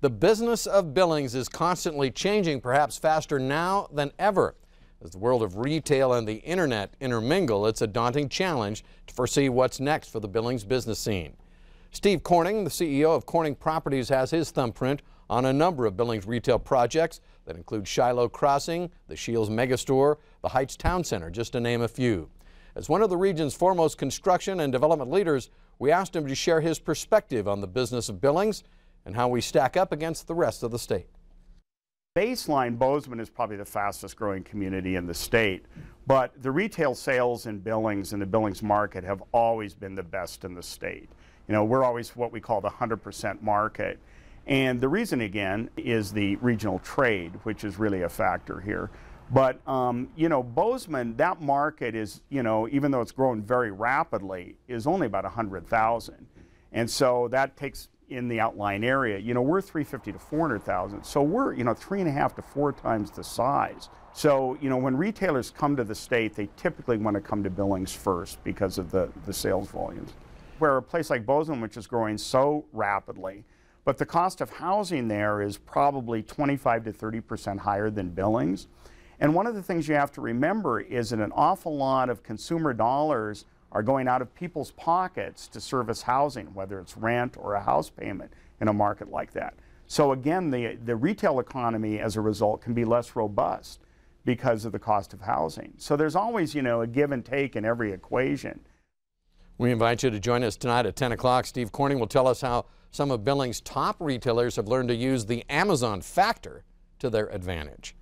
The business of Billings is constantly changing, perhaps faster now than ever. As the world of retail and the internet intermingle, it's a daunting challenge to foresee what's next for the Billings business scene. Steve Corning, the CEO of Corning Properties, has his thumbprint on a number of Billings retail projects that include Shiloh Crossing, the Shields Megastore, the Heights Town Center, just to name a few. As one of the region's foremost construction and development leaders, we asked him to share his perspective on the business of Billings and how we stack up against the rest of the state. Baseline, Bozeman is probably the fastest growing community in the state, but the retail sales in Billings and the Billings market have always been the best in the state. You know, we're always what we call the 100% market. And the reason, again, is the regional trade, which is really a factor here. But, you know, Bozeman, that market is, you know, even though it's growing very rapidly, is only about 100,000. And so that takes in the outlying area, you know, we're 350 to 400,000. So we're, you know, 3.5 to 4 times the size. So, you know, when retailers come to the state, they typically want to come to Billings first because of the sales volumes. Where a place like Bozeman, which is growing so rapidly, but the cost of housing there is probably 25 to 30% higher than Billings. And one of the things you have to remember is that an awful lot of consumer dollars are going out of people's pockets to service housing, whether it's rent or a house payment in a market like that. So again, the retail economy as a result can be less robust because of the cost of housing. So there's always, you know, a give and take in every equation. We invite you to join us tonight at 10 o'clock. Steve Corning will tell us how some of Billings' top retailers have learned to use the Amazon factor to their advantage.